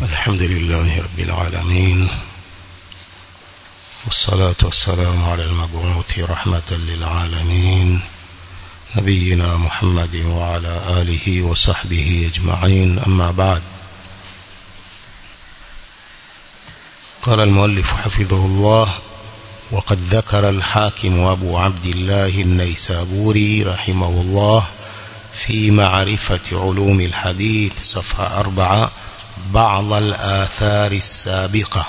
الحمد لله رب العالمين، والصلاة والسلام على المبعوث رحمة للعالمين نبينا محمد وعلى آله وصحبه أجمعين. أما بعد، قال المؤلف حفظه الله: وقد ذكر الحاكم أبو عبد الله النيسابوري رحمه الله في معرفة علوم الحديث صفحة 4 بعض الآثار السابقة.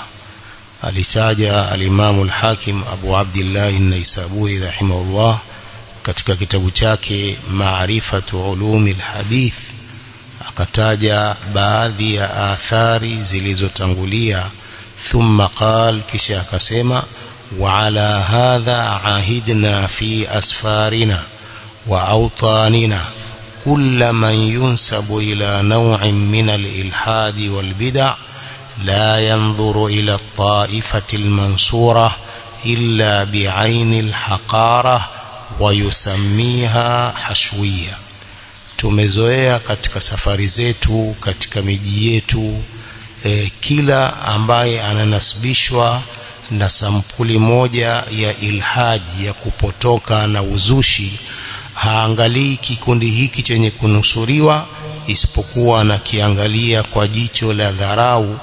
alitaja al-Imam al-Hakim Abu Abdullah an-Naisaburi rahimahullah katika kitabu chake Ma'rifatu Ulumi al-Hadith, akataja baadhi ya athari zilizotangulia. Thumma qal, kisha akasema: wa ala hadha ahidna fi asfarina wa awtanina كل من ينسب إلى نوع من الإلحاد والبدع لا ينظر إلى الطائفة المنصورة إلا بعين الحقارة ويسميها حشوية. tumezoea katika safari zetu, katika miji yetu, kila ambaye ananasibishwa na sampuli moja ya ilhaji, ya kupotoka na uzushi, haangalii kikundi hiki chenye kunusuriwa, isipokuwa anakiangalia kwa jicho la dharau.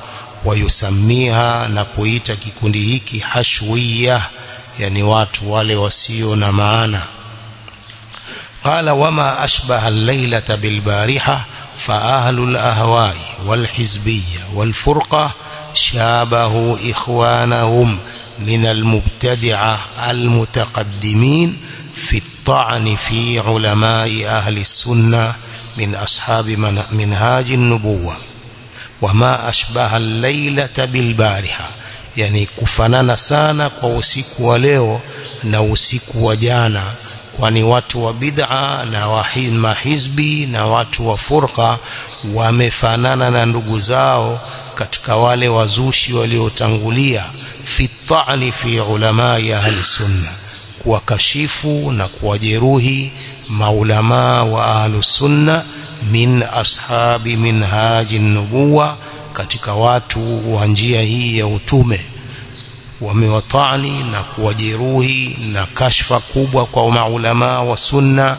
Wayusamiha, na kuita kikundi hiki hashwiya, yani watu wale wasio na maana. Qala: wama ashbaha al-laylata bil-bariha fa ahlu al-ahwa'i wal-hizbiyya wal-furqa shabahu ikhwanahum min al-mubtadi'a al-mutaqaddimin في الطعن في علماء أهل السنة من أصحاب منهاج النبوة. وما أشبه الليلة بالبارحة، يعني kufanana sana kwa usiku wa leo na usiku wa jana, kwani watu wa bid'a na mahizbi na watu wa furqa wamefanana na ndugu zao katika wale wazushi waliotangulia. fi ta'ni fi ulamai ahli sunna, kuwakashifu na kuwajeruhi maulama wa ahlus sunna min ashabi minhaji nubuwa, katika watu wa njia hii ya utume. Wamewatani na kuwajeruhi na kashfa kubwa kwa maulama wa sunna,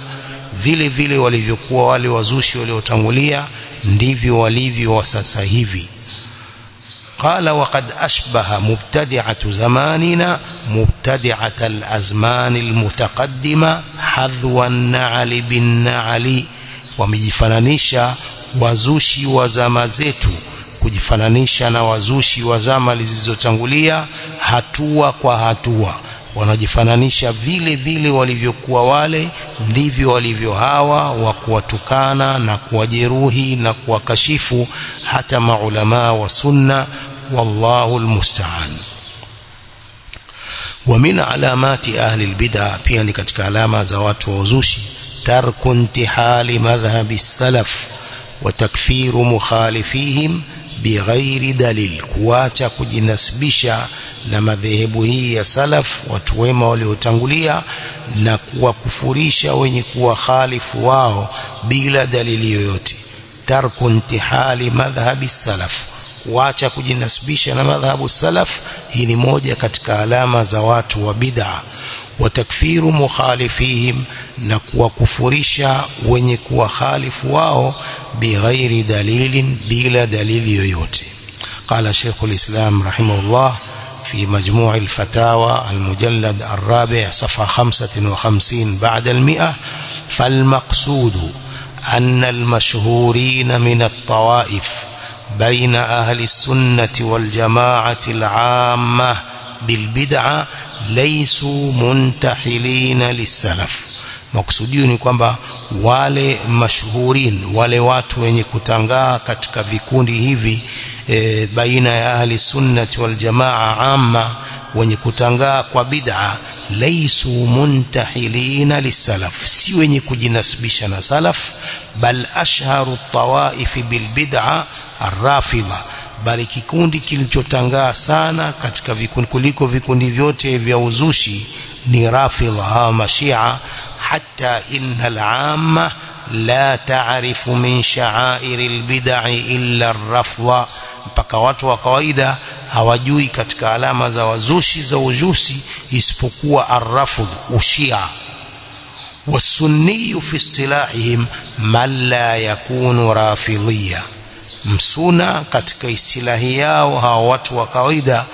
vile vile walivyokuwa wale wazushi waliotangulia, ndivyo walivyo wa sasa hivi. قال: وقد أشبه مبتدعة زماننا مبتدعة الأزمان المتقدمة حذو النعل بالنعل. wamejifananisha wazushi wa zama zetu kujifananisha na wazushi wa zama zilizotangulia, hatua kwa hatua. Wanajifananisha vile vile walivyokuwa wale, ndivyo walivyo hawa, wa kuwatukana na kuwajeruhi na kuwakashifu hata maulama wa sunna. والله المستعان. ومن علامات أهل البدع، pia ni katika alama za watu wa uzushi: tarku intihali madhhabi salaf wa takfiru mukhalifihim bighairi dalil, kuacha kujinasibisha na madhehebu hii ya salaf, watu wema waliotangulia, na kuwakufurisha wenye kuwa khalifu wao bila dalili yoyote. tarku intihali madhhabi salaf, kuacha kujinasibisha na madhhabu salaf, hii ni moja katika alama za watu wa bid'a. Wa takfiru mukhalifihim, na kuwakufurisha wenye kuwa khalifu wao bighairi dalilin, bila dalili yoyote. Qala Sheikh al-Islam rahimahullah في مجموع الفتاوى المجلد الرابع صفحة 55 بعد 100: فالمقصود أن المشهورين من الطوائف بين أهل السنة والجماعة العامة بالبدعة ليسوا منتحلين للسلف. Maksudio ni kwamba wale mashuhurin, wale watu wenye kutangaa katika vikundi hivi baina ya ahli sunnati wal jamaa amma, wenye kutangaa kwa bid'a, laisu muntahilina lisalaf, si wenye kujinasibisha na salaf. Bal ashharu tawaif bil bid'a ar-rafidha, bali kikundi kilichotangaa sana katika vikundi kuliko vikundi vyote vya uzushi ni rafidha, hawa mashia. Hatta innal amma la ta'rifu min sha'air al bid'a illa ar-rafdha, mpaka watu wa kawaida hawajui katika alama za wazushi za ujusi isipokuwa arrafudh, ushia. والسني في اصطلاحهم من لا يكون رافضيا. msuna katika istilahi yao hawa watu wa kawaida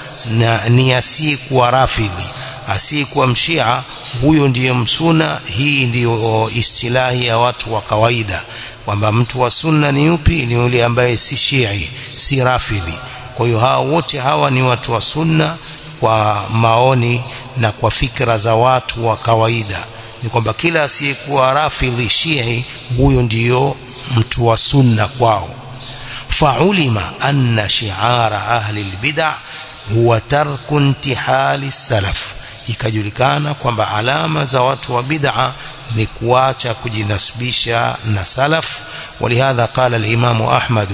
ni asiyekuwa rafidhi, asiyekuwa mshia, huyo ndiye msuna. Hii ndiyo istilahi ya watu wa kawaida, kwamba mtu wa sunna ni yupi? Ni yule ambaye si shii, si rafidhi. Kwa hiyo hawa wote hawa ni watu wa sunna kwa maoni na kwa fikra za watu wa kawaida, ni kwamba kila asiyekuwa rafidhi shii, huyo ndiyo mtu wa sunna kwao. Faulima anna shi'ara ahli albid'ah huwa tarku intihali salaf, ikajulikana kwamba alama za watu wa bid'a ni kuacha kujinasibisha na salaf. ولهذا قال الإمام أحمد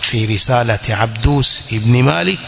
في رسالة عبدوس ابن مالك: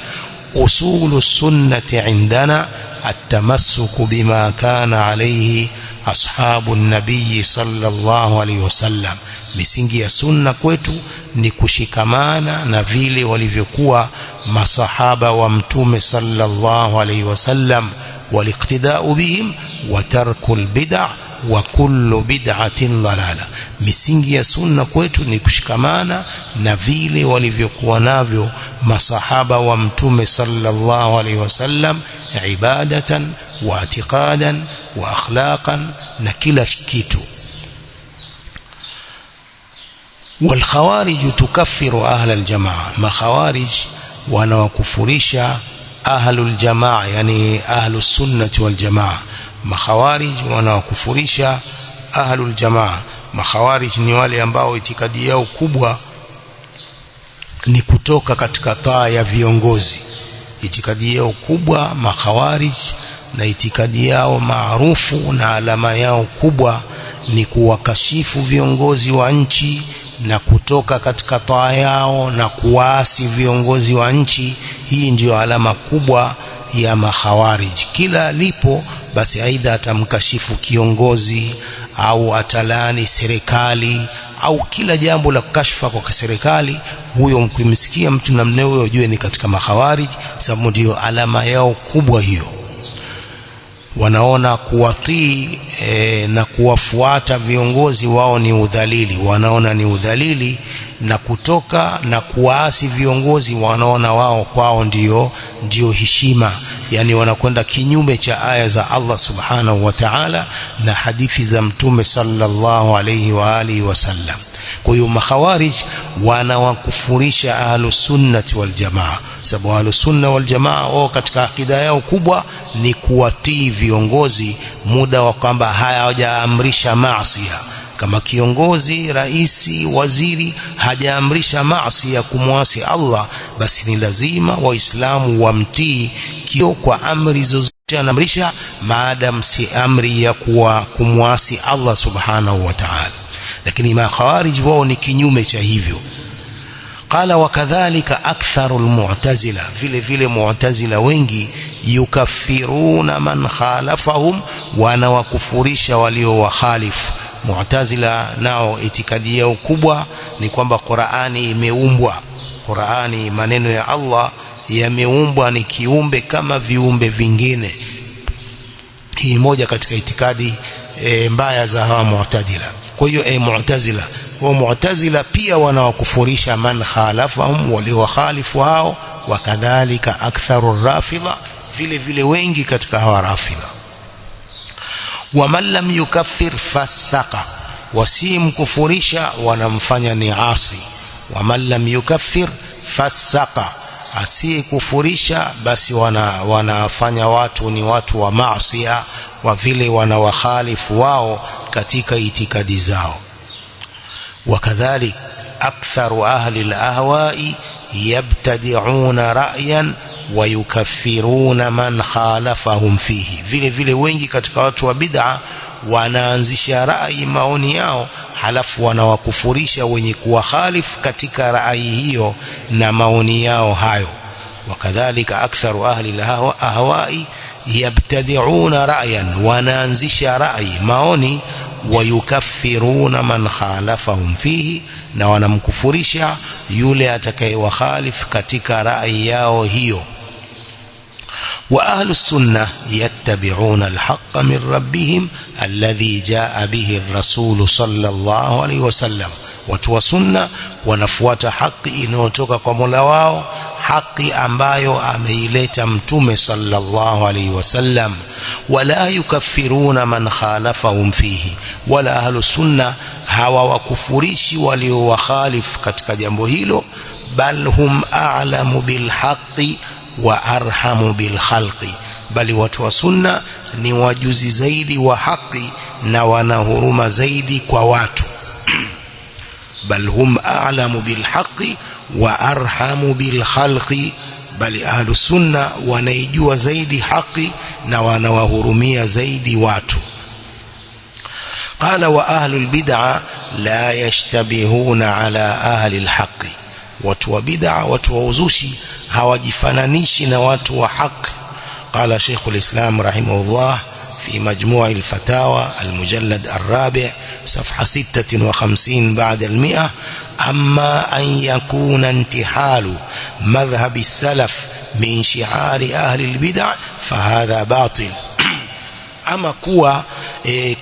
أصول السنة عندنا التمسك بما كان عليه أصحاب النبي صلى الله عليه وسلم. misingi ya sunna kwetu ni kushikamana na vile walivyokuwa masahaba wa mtume sallallahu alaihi wasallam, waliqtida'u bihim wa tarkul bid'ah wa kullu bid'atin dalala. misingi ya sunna kwetu ni kushikamana na vile walivyokuwa navyo masahaba wa mtume sallallahu alaihi wasallam, ibadatan wa i'tiqadan wa akhlaqan, na kila kitu. والخوارج تكفر أهل الجماعة. ما خوارج ونوكفرش أهل الجماعة يعني أهل السنة والجماعة. ما خوارج ونوكفرش أهل الجماعة. ما خوارج ni wale ambao itikadi yao kubwa ni kutoka katika taa ya viongozi. Itikadi yao kubwa makhawarij, na itikadi yao maarufu na alama yao kubwa ni kuwakashifu viongozi wa nchi na kutoka katika taa yao na kuasi viongozi wa nchi. Hii ndiyo alama kubwa ya makhawarij. Kila alipo basi aidha atamkashifu kiongozi au atalani serikali au kila jambo la kashfa kwa serikali. Huyo mkimsikia mtu namna huyo ujue ni katika makhawarij, sababu ndiyo alama yao kubwa hiyo. Wanaona kuwatii na kuwafuata viongozi wao ni udhalili, wanaona ni udhalili, na kutoka na kuasi viongozi wanaona wao kwao ndio heshima. Yani wanakwenda kinyume cha aya za Allah subhanahu wa ta'ala na hadithi za mtume sallallahu alayhi wa alihi wasallam. Kwa hiyo makhawarij wanawakufurisha ahlus sunnati wal jamaa, sababu ahlus sunna wal jamaa wao katika akida yao kubwa ni kuwatii viongozi, muda wa kwamba hawajaamrisha maasi. Kama kiongozi, raisi, waziri hajaamrisha maasi ya kumwasi Allah, basi ni lazima waislamu wamtii kio kwa amri zozote anaamrisha, maadam si amri ya kumwasi Allah subhanahu wa ta'ala. Lakini makhawarij wao ni kinyume cha hivyo. Qala wakadhalika aktharu almu'tazila, vile mu'tazila wengi yukaffiruna man khalafahum, wanawakufurisha walio wakhalifu. Mu'tazila nao itikadi yao kubwa ni kwamba Qur'ani imeumbwa. Qur'ani, maneno ya Allah, yameumbwa ni kiumbe kama viumbe vingine. Hii moja katika itikadi mbaya za hawa Mu'tazila. Kwa hiyo Mu'tazila wa Mu'tazila pia wanawakufurisha man khalafahum, walio khalifu hao. Wakadhalika aktharu rafidha, vile wengi katika hawa rafidha. ومن لم يكفر فسق, wasimkufurisha wanamfanya ni asi. ومن لم يكفر فسق, asiyekufurisha basi wanafanya watu ni watu wa maasi, wa vile wanawakhalifu wao katika itikadi zao. وكذلك أكثر أهل الأهواء يبتدعون رأيا ويكفرون من خالفهم فيه. vile wengi katika watu wa bid'a wanaanzisha rai, maoni yao, halafu wanawakufurisha wenye kuwakhalifu katika rai hiyo na maoni yao hayo. wakadhalika aktharu ahli al-ahwa'i yabtadi'una ra'yan, wanaanzisha rai, maoni, wayukaffiruna man khalafahum fihi, na wanamkufurisha yule atakayewakhalifu katika rai yao hiyo. Wa ahlus sunnah yattabi'una al-haqqa min rabbihim alladhi jaa bihi ar-rasul sallallahu alayhi wasallam, watu wa sunna wanafuata haki inayotoka kwa Mola wao, haki ambayo ameileta mtume sallallahu alayhi wasallam. Wala yukaffiruna man khalafahum fihi, wala ahlus sunna hawawakufurishi waliowakhalifu katika jambo hilo, bal hum a'lamu bil haqqi wa arhamu bil khalqi, bali watu wa sunna ni wajuzi zaidi wa haki na wana huruma zaidi kwa watu. Bal hum a'lamu bil haqqi wa arhamu bil khalqi, bali ahlus sunna wanaijua zaidi haki na wanawahurumia zaidi watu. Qala wa ahlul bid'ah la yashtabihuna ala ahli al-haqq, watu wa bid'ah, watu wa uzushi hawajifananishi na watu wa haki. Qala Sheikhul Islam rahimahullah في مجموع الفتاوى المجلد الرابع صفحة 56 بعد 100: أما أن يكون انتحال مذهب السلف من شعار أهل البدع فهذا باطل. أما كوا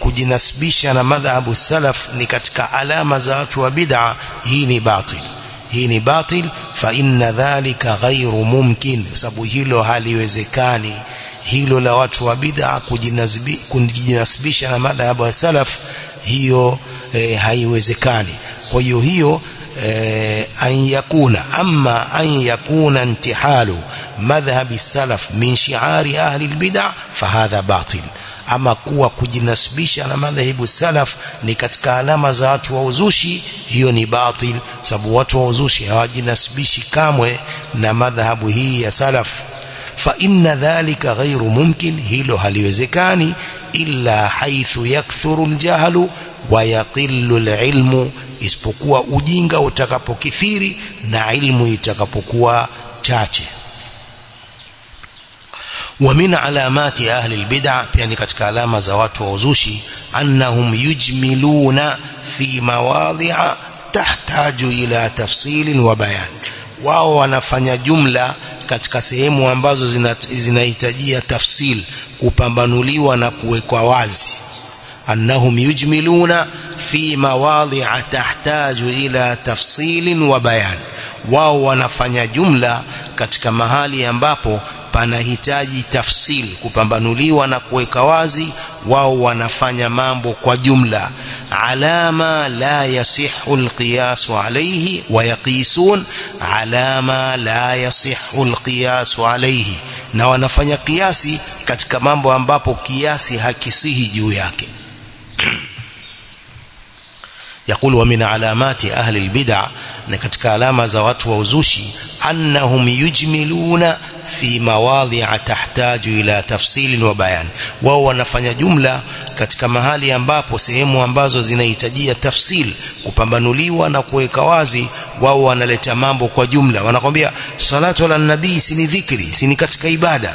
kujinasibisha na madhhabu salaf ni katika alama za watu wa bid'a, hii ni batil, hii ni batil. Fa inna dhalika ghairu mumkin, sababu hilo haliwezekani, hilo la watu wa bid'a kujinasibisha na madhhabu ya salaf, hiyo haiwezekani. Kwa hiyo amma an yakuna intihalu madhhabi salaf min shi'ari ahli albid'a fahadha batil. Ama kuwa kujinasibisha na madhhabu salaf ni katika alama za watu wa uzushi, hiyo ni batil, sababu watu wa uzushi hawajinasibishi kamwe na madhhabu hii ya salaf. Fa inna dhalika ghairu mumkin, hilo haliwezekani, illa haithu yakthuru aljahlu wa yaqillu alilmu, isipokuwa ujinga utakapokithiri na ilmu itakapokuwa chache. Wa min alamati ahli albid'ah, yani katika alama za watu wa uzushi, annahum yujmiluna fi mawadhi'a tahtaju ila tafsilin wa bayan, wao wanafanya jumla katika sehemu ambazo zinahitajia tafsil, kupambanuliwa na kuwekwa wazi. Annahum yujmiluna fi mawadhi'a tahtaju ila tafsilin wa bayan, wao wanafanya jumla katika mahali ambapo panahitaji tafsil, kupambanuliwa na kuweka wazi, wao wanafanya mambo kwa jumla. Alama la yasihhu alqiyas alayhi wa yaqisun alama la yasihhu alqiyas alayhi, na wanafanya kiasi katika mambo ambapo kiasi hakisihi juu yake. يقول ومن علامات أهل البدع، نكتك علامة زوات ووزوشي، أنهم يجملون في مواضع تحتاج إلى تفصيل وبيان، وهو نفني جملة katika mahali ambapo sehemu ambazo zinahitajia tafsil, kupambanuliwa na kuweka wazi, wao wanaleta mambo kwa jumla. Wanakwambia salatu ala nabii si ni dhikri, si ni katika ibada.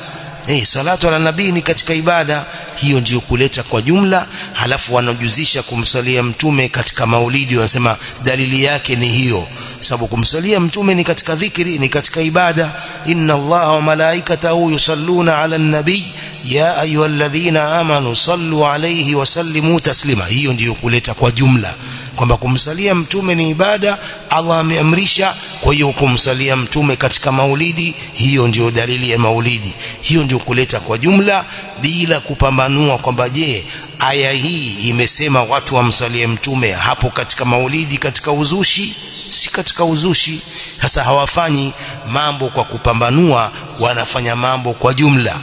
Salatu ala nabii ni katika ibada, hiyo ndio kuleta kwa jumla. Halafu wanajuzisha kumsalia mtume katika maulidi, wanasema dalili yake ni hiyo, sababu kumsalia mtume ni katika dhikri, ni katika ibada. Inna Allaha wa malaikatahu yusalluna ala nabii ya ayyuhalladhina amanu sallu alayhi wa sallimu taslima. Hiyo ndio kuleta kwa jumla kwamba kumsalia mtume ni ibada, Allah ameamrisha. Kwa hiyo kumsalia mtume katika maulidi, hiyo ndio dalili ya maulidi. Hiyo ndio kuleta kwa jumla, bila kupambanua kwamba je, aya hii imesema watu wamsalie mtume hapo katika maulidi, katika uzushi, si katika uzushi. Sasa hawafanyi mambo kwa kupambanua, wanafanya mambo kwa jumla.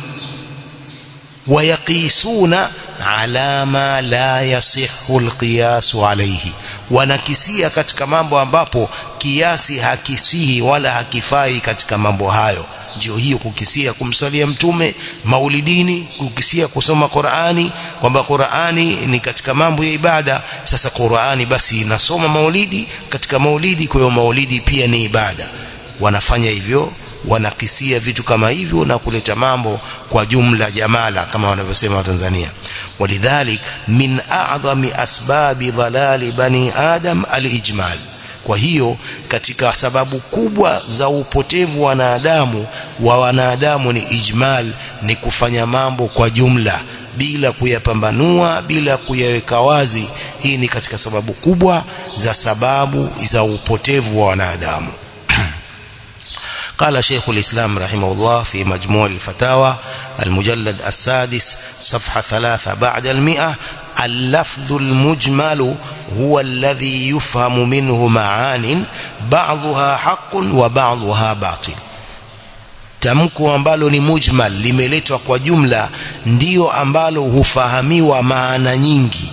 Wayaqisuna ala ma la yasihhu alqiyas alayhi, wanakisia katika mambo ambapo kiasi hakisihi wala hakifai katika mambo hayo. Ndio hiyo kukisia kumsalia mtume maulidini, kukisia kusoma Qur'ani, kwamba Qur'ani ni katika mambo ya ibada. Sasa Qur'ani basi inasoma maulidi, katika maulidi, kwa hiyo maulidi pia ni ibada. Wanafanya hivyo, wanakisia vitu kama hivyo na kuleta mambo kwa jumla jamala, kama wanavyosema wa Tanzania. Walidhalik min a'zami asbabi dhalali bani adam al-ijmal, Kwa hiyo katika sababu kubwa za upotevu wa wanadamu ni ijmal, ni kufanya mambo kwa jumla bila kuyapambanua, bila kuyaweka wazi. Hii ni katika sababu kubwa za upotevu wa wanadamu. قال شيخ الإسلام رحمه الله في مجموع الفتاوى المجلد السادس صفحة 3 بعد 100: اللفظ المجمل هو الذي يفهم منه معان بعضها حق وبعضها باطل. Tamko ambalo ni mujmal, limeletwa kwa jumla, ndio ambalo hufahamiwa maana nyingi.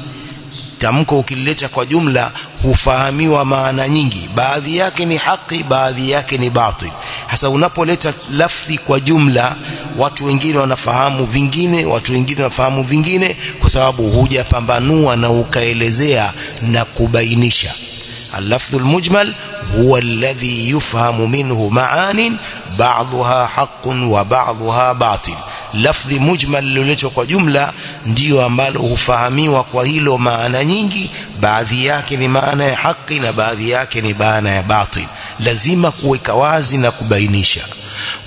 Tamko ukilileta kwa jumla hufahamiwa maana nyingi, baadhi yake ni haki, baadhi yake ni batil. Hasa unapoleta lafzi kwa jumla, watu wengine wanafahamu vingine, watu wengine wanafahamu vingine, kwa sababu hujapambanua na ukaelezea na kubainisha. Al-lafdhul mujmal huwa alladhi yufhamu minhu ma'anin ba'dhuha haqqun wa ba'dhuha batil. Lafdhi mujmal liloletwa kwa jumla ndio ambalo hufahamiwa kwa hilo maana nyingi, baadhi yake ni maana ya haki na baadhi yake ni maana ya batil. Lazima kuweka wazi na kubainisha.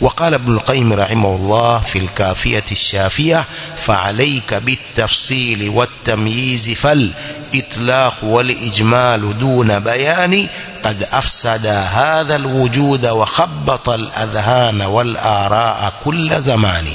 وقال ابن القيم رحمه الله في الكافية الشافية: فعليك بالتفصيل والتمييز فالإطلاق والإجمال دون بيان قد أفسد هذا الوجود وخبط الأذهان والآراء كل زمان.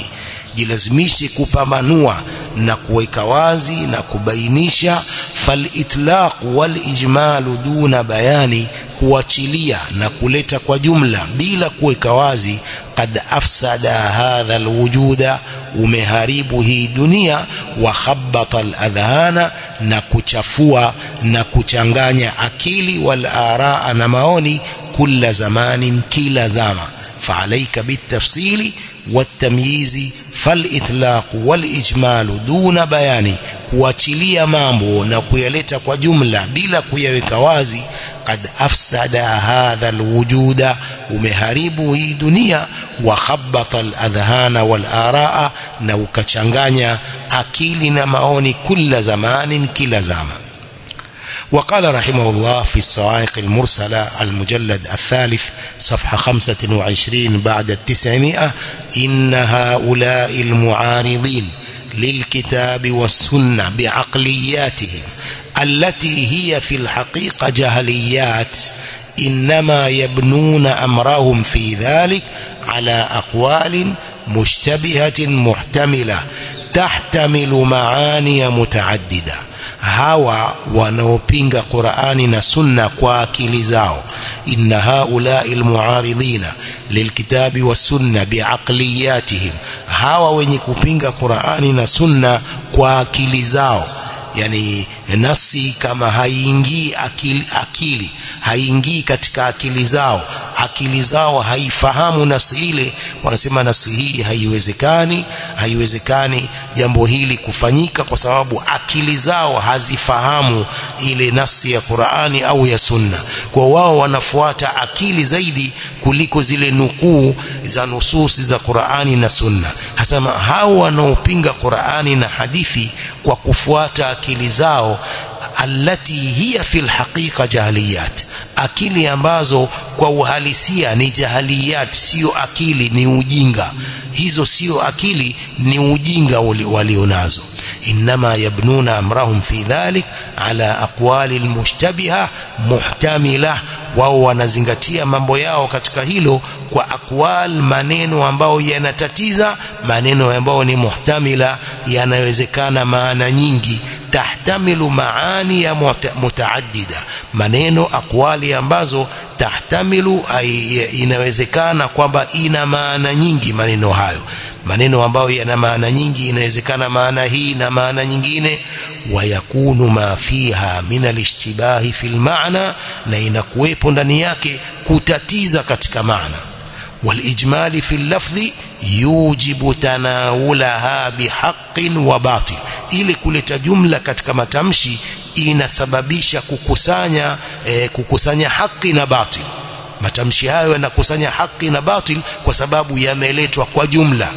Jilazimishe kupambanua na kuweka wazi na kubainisha. Fal-itlaq wal-ijmal duna bayani, kuachilia na kuleta kwa jumla bila kuweka wazi. Qad afsada hadha alwujuda, umeharibu hii dunia. Wa khabbata aladhana, na kuchafua na kuchanganya akili. Wal araa, na maoni. Kulla zamanin, kila zama. Fa'alayka bitafsili والتمييز فالإطلاق والإجمال دون بيان, kuachilia mambo na kuyaleta kwa jumla bila kuyaweka wazi. Qad afsada hadha alwujuda, umeharibu hii dunia. Wa khabbata aladhana wal araa, na ukachanganya akili na maoni. Kulla zamanin, kila zama. وقال رحمه الله في الصواعق المرسلة المجلد الثالث صفحة 25 بعد 900: إن هؤلاء المعارضين للكتاب والسنة بعقلياتهم التي هي في الحقيقة جهليات إنما يبنون أمرهم في ذلك على أقوال مشتبهة محتملة تحتمل معاني متعددة. Hawa wanaopinga Qur'ani na Sunna kwa akili zao. Inna haula'i almu'aridina lilkitabi was-sunna bi'aqliyatihim, hawa wenye kupinga Qur'ani na Sunna kwa akili zao. Yani nasi kama haingii akili haingii katika akili zao haifahamu nasi ile, wanasema nasi hii haiwezekani jambo hili kufanyika, kwa sababu akili zao hazifahamu ile nasi ya Qur'ani au ya Sunna. Kwa wao wanafuata akili zaidi kuliko zile nukuu za nususi za Qur'ani na Sunna. Hasa hao wanaopinga Qur'ani na hadithi kwa kufuata akili zao, allati hiya fil haqiqa jahliyat, akili ambazo kwa uhalisia ni jahaliyat, sio akili, ni ujinga. Hizo sio akili, ni ujinga walionazo. Inma yabnuna amrahum fi dhalik ala aqwali almushtabiha muhtamila, wao wanazingatia mambo yao katika hilo kwa aqwal, maneno ambayo yanatatiza, maneno ambayo ni muhtamila, yanawezekana maana nyingi. Tahtamilu maani ya mutaaddida, maneno aqwali ambazo tahtamilu, inawezekana kwamba ina maana nyingi. Maneno hayo, maneno ambayo yana maana nyingi, inawezekana maana hii na maana nyingine. Wayakunu ma fiha min alishtibahi fil maana, na inakuwepo ndani yake kutatiza katika maana. Walijmali fil lafdhi yujibu tanawulaha bihaqqin wa batil, ili kuleta jumla katika matamshi inasababisha kukusanya haki na batil. Matamshi hayo yanakusanya haki na batil kwa sababu yameletwa kwa jumla.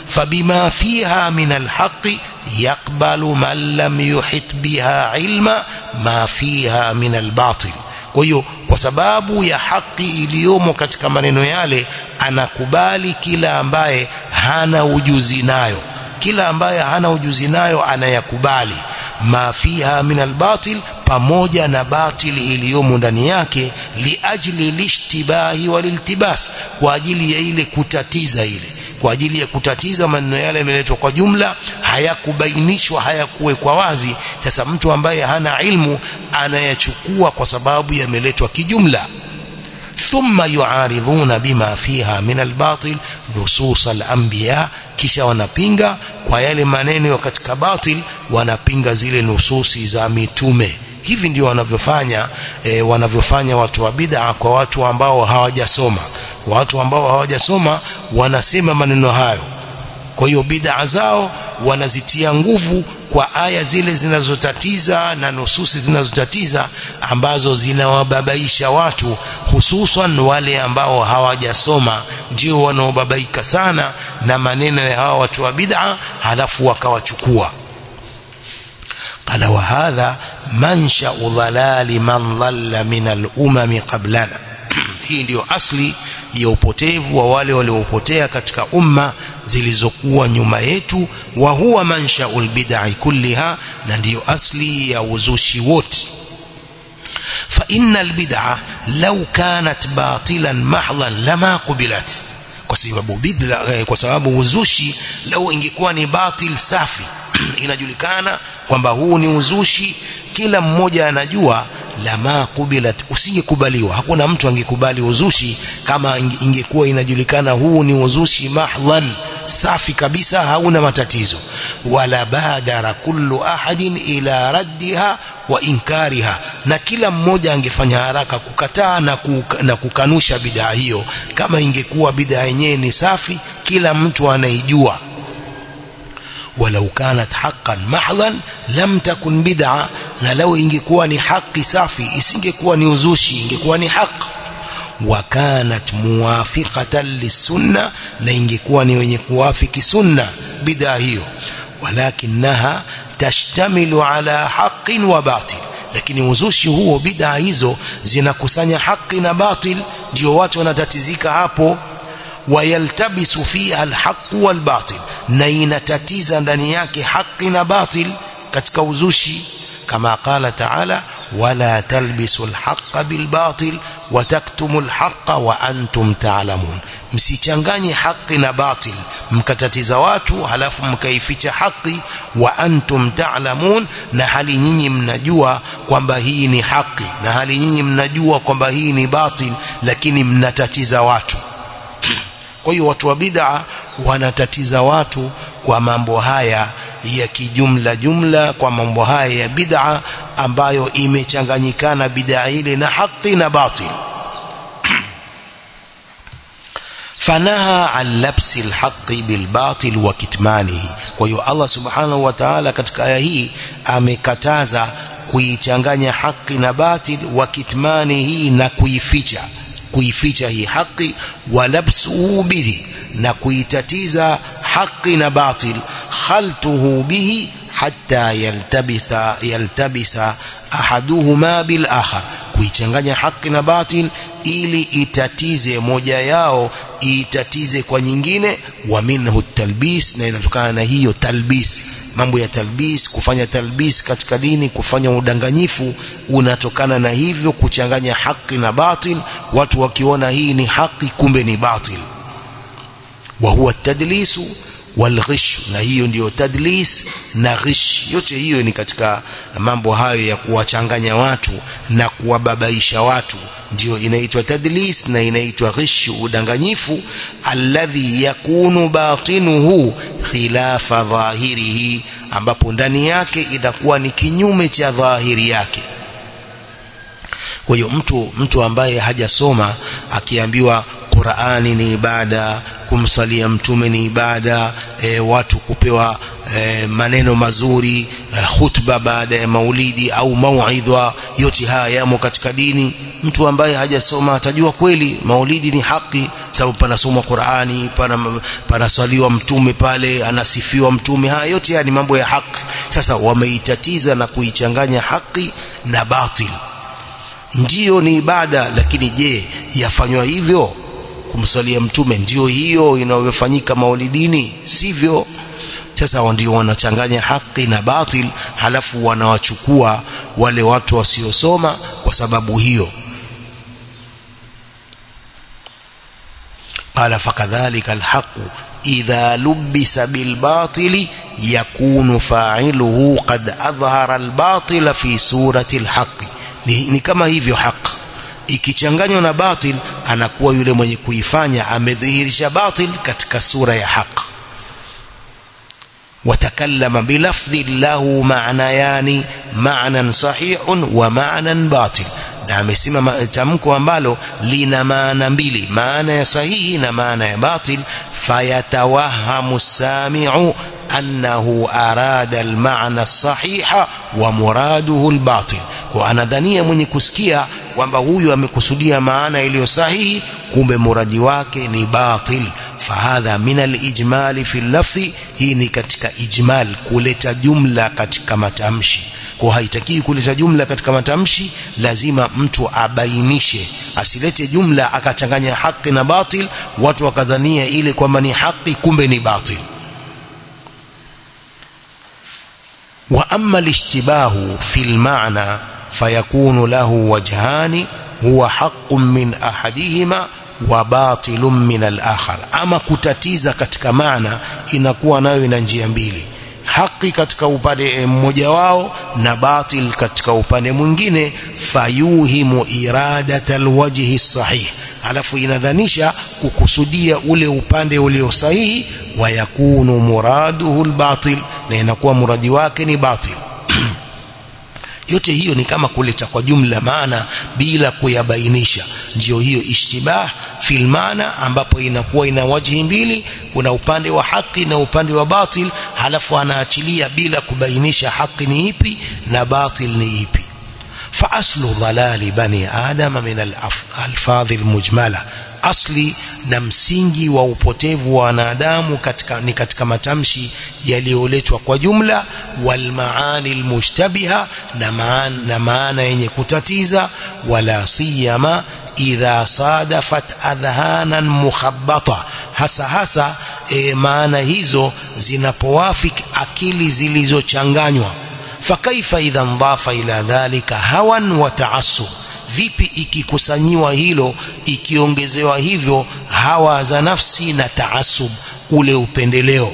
Fabima fiha min alhaqi yaqbalu man lam yuhit biha ilma ma fiha min albatil. Kwa hiyo kwa sababu ya haki iliyomo katika maneno yale anakubali kila ambaye hana ujuzi nayo, kila ambaye hana ujuzi nayo anayakubali ma fiha min albatil, pamoja na batili iliyomo ndani yake, liajli lishtibahi waliltibas, kwa ajili ya ile kutatiza, ile kwa ajili ya kutatiza maneno yale yameletwa kwa jumla, hayakubainishwa, hayakuwekwa wazi. Sasa mtu ambaye hana ilmu anayachukua kwa sababu yameletwa kijumla. Thumma yuaridhuna bima fiha min albatil nusus alanbiya, kisha wanapinga kwa yale maneno katika batil, wanapinga zile nususi za mitume. Hivi ndio wanavyofanya watu wa bid'a kwa watu ambao hawajasoma. Watu ambao hawajasoma wanasema maneno hayo. Kwa hiyo bid'a zao wanazitia nguvu kwa aya zile zinazotatiza na nususi zinazotatiza ambazo zinawababaisha watu, hususan wale ambao hawajasoma ndio wanaobabaika sana na maneno ya hawa watu wa bid'a, halafu wakawachukua. Qala wa hadha mansha'u dhalali man dhalla min al-umam qablana. Hii ndio asli ya upotevu wa wale waliopotea katika umma zilizokuwa nyuma yetu. Wa huwa mansha'ul bid'i kulliha, na ndio asli ya uzushi wote. Fa innal bid'a law kanat batilan mahdhan lama qubilat, kwa sababu uzushi lau ingekuwa ni batil safi, inajulikana kwamba huu ni uzushi, kila mmoja anajua, lama qubilat, usingekubaliwa. Hakuna mtu angekubali uzushi kama ingekuwa inajulikana huu ni uzushi mahdhan, safi kabisa, hauna matatizo. Wala badara kullu ahadin ila raddiha wa inkariha, na kila mmoja angefanya haraka kukataa na kukanusha bid'a hiyo kama ingekuwa bid'a yenyewe ni safi, kila mtu anaijua. Walau kanat haqqan mahdhan lam takun bid'a, na lau ingekuwa ni haki safi isingekuwa ni uzushi, ingekuwa ni haki. Wa kanat muwafiqatan lisunna, na ingekuwa ni wenye kuwafiki sunna bid'a hiyo. Walakinaha tashtamilu ala haqqin wa batil, lakini uzushi huo, bid'a hizo zinakusanya haki na batil, ndio watu wanatatizika hapo. Wayaltabisu fiha alhaq wal batil, na inatatiza ndani yake haki na batil katika uzushi. Kama qala ta'ala, wala talbisu alhaqqa bil batil wa taktumu alhaqqa wa antum ta'lamun, msichanganye haki na batil mkatatiza watu halafu mkaificha haki, wa antum ta'lamun, na hali nyinyi mnajua kwamba hii ni haki, na hali nyinyi mnajua kwamba hii ni batil, lakini mnatatiza watu. Kwa hiyo watu wa bid'a wanatatiza watu kwa mambo haya ya kijumla jumla, kwa mambo haya ya bid'a ambayo imechanganyikana bid'a ile na haki na batil. Fanaha an labsi alhaqi bilbatil wa kitmanihi. Kwa hiyo Allah subhanahu wa ta'ala katika aya hii amekataza kuichanganya haki na batil, wa kitmanihi, na kuificha hii haki, wa labsuhu bihi, na kuitatiza haki na batil, khaltuhu bihi hatta yaltabisa ahaduhuma bil akhar, kuichanganya haki na batil ili itatize moja yao itatize kwa nyingine. Wa minhu talbis, na inatokana na hiyo talbis, mambo ya talbis, kufanya talbis katika dini, kufanya udanganyifu, unatokana na hivyo kuchanganya haki na batil, watu wakiona hii ni haki kumbe ni batil. Wa huwa tadlisu wal ghish, na hiyo ndiyo tadlis na ghish, yote hiyo ni katika mambo hayo ya kuwachanganya watu na kuwababaisha watu, ndio inaitwa tadlis na inaitwa ghish, udanganyifu. Alladhi yakunu batinuhu khilafa dhahirihi, ambapo ndani yake itakuwa ni kinyume cha dhahiri yake. Kwa hiyo mtu ambaye hajasoma akiambiwa Qur'ani ni ibada, kumsalia mtume ni ibada, watu kupewa maneno mazuri, khutba baada ya maulidi au mauidha, yote haya yamo katika dini. Mtu ambaye hajasoma atajua kweli maulidi ni haki, sababu panasoma Qur'ani, panasaliwa mtume pale, anasifiwa mtume. Haya yote haya ni mambo ya haki. Sasa wameitatiza na kuichanganya haki na batil, Ndiyo ni ibada, lakini je, yafanywa hivyo? Kumsalia mtume ndio hiyo inayofanyika maulidini? Sivyo. Sasa ndio wanachanganya haki na batil, halafu wanawachukua wale watu wasiosoma kwa sababu hiyo. Qala fakadhalika alhaqu idha lubisa bilbatili yakunu fa'iluhu qad adhhara albatila fi surati alhaqi. Ni kama hivyo haki ikichanganywa na batil, anakuwa yule mwenye kuifanya amedhihirisha batil katika sura ya haki. Watakallama bilafdhi lahu ma'nayani, ma'nan sahihun wa ma'nan batil. Na amesema tamko ambalo lina maana mbili, maana ya sahihi na maana ya batil. Fayatawahamu as-sami'u annahu arada al-ma'na as-sahiha wa muraduhu al-batil. Kwa anadhania mwenye kusikia kwamba huyu amekusudia maana iliyo sahihi, kumbe muradi wake ni batil. Fahadha min al-ijmal fi al-lafzi, hii ni katika ijmal, kuleta jumla katika matamshi. Kwa haitaki kuleta jumla katika matamshi, lazima mtu abainishe, asilete jumla akachanganya haki na batil, watu wakadhania ile kwamba ni haki kumbe ni batil. Wa amma al-ishtibahu fi al-ma'na fayakunu lahu wajhani, huwa haqqun min ahadihima wa batilun min al-akhar. Ama kutatiza katika maana inakuwa nayo ina njia mbili, haki katika upande mmoja wao na batil katika upande mwingine. Fayuhimu iradat alwajhi sahih, alafu inadhanisha kukusudia ule upande ulio sahihi. Wa yakunu muraduhu albatil, na inakuwa muradi wake ni batil. Yote hiyo ni kama kuleta kwa jumla maana bila kuyabainisha. Ndio hiyo ishtibah fil maana, ambapo inakuwa ina wajhi mbili, kuna upande wa haki na upande wa batil, halafu anaachilia bila kubainisha haki ni ipi na batil ni ipi. Fa aslu dhalali bani adam min al-alfadh al-mujmala, asli na msingi wa upotevu wa wanadamu ni katika matamshi yaliyoletwa kwa jumla. Wal maani almushtabiha, na maana yenye kutatiza. Wala siyama idha sadafat adhanan mukhabbata, hasa maana hizo zinapowafiki akili zilizochanganywa. Fakaifa idha ndafa ila dhalika hawan wa ta'assub, vipi ikikusanyiwa hilo, ikiongezewa hivyo hawa za nafsi na taasub, ule upendeleo.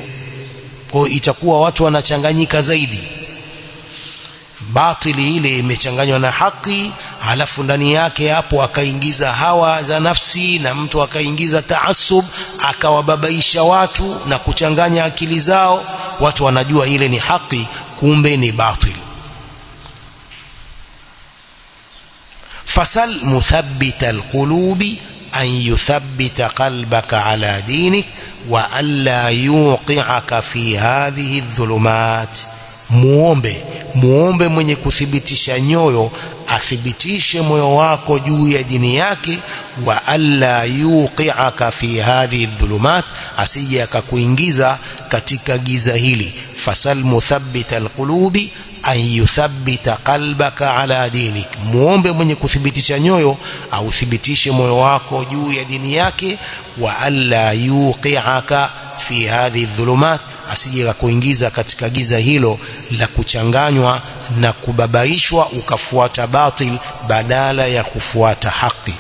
Kwa itakuwa watu wanachanganyika zaidi. Batili ile imechanganywa na haki, halafu ndani yake hapo akaingiza hawa za nafsi na mtu akaingiza taasub, akawababaisha watu na kuchanganya akili zao. Watu wanajua ile ni haki, kumbe ni batil. fasal muthabbita alqulubi an yuthabbita qalbaka ala dinik wa alla yuqi'aka fi hadhihi adh-dhulumat. Muombe mwenye kuthibitisha nyoyo athibitishe moyo wako juu ya dini yake. Wa alla yuqi'aka fi hadhihi adh-dhulumat, asije akakuingiza katika giza hili. Fasal muthabbita alqulubi an yuthabbita qalbaka ala dinik, muombe mwenye kuthibitisha nyoyo au thibitishe moyo wako juu ya dini yake. Wa alla yuqi'aka fi hadhihi adh-dhulumat, asije akakuingiza katika giza hilo la kuchanganywa na kubabaishwa ukafuata batil badala ya kufuata haki.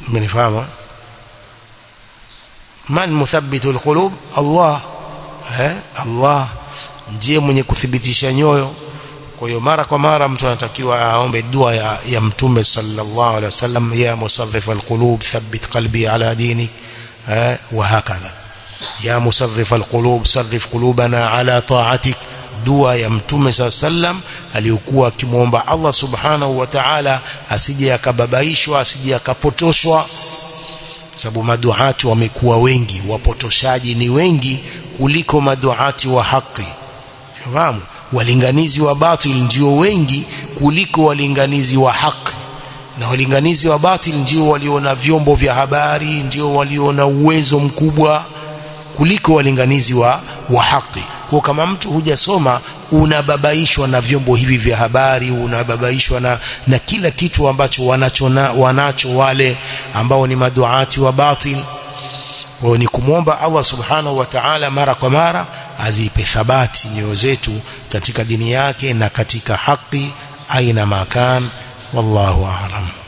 Mnifahamu? Man muthabbitu alqulub? Allah. Allah ndiye mwenye kuthibitisha nyoyo. Kwa hiyo mara kwa mara mtu anatakiwa aombe dua ya Mtume sallallahu alaihi wasallam, ya musarrif alqulub thabbit qalbi ala dinik, wa hakadha. Ya musarrif alqulub sarrif qulubana ala ta'atik. Dua ya Mtume sallallahu alaihi wasallam aliyokuwa akimuomba Allah subhanahu wa ta'ala asije akababaishwa, asije akapotoshwa, sababu maduati wamekuwa wengi, wapotoshaji ni wengi kuliko maduati wa haki. Fahamu, walinganizi wa batil ndio wengi kuliko walinganizi wa haki, na walinganizi wa batil ndio waliona vyombo vya habari, ndio waliona uwezo mkubwa kuliko walinganizi wa haki. Kwa kama mtu hujasoma unababaishwa na vyombo hivi vya habari, unababaishwa na kila kitu ambacho wanacho wale ambao ni maduati wa batil. Kwa ni kumwomba Allah subhanahu wa ta'ala mara kwa mara azipe thabati nyoyo zetu katika dini yake na katika haki aina makan. Wallahu a'lam.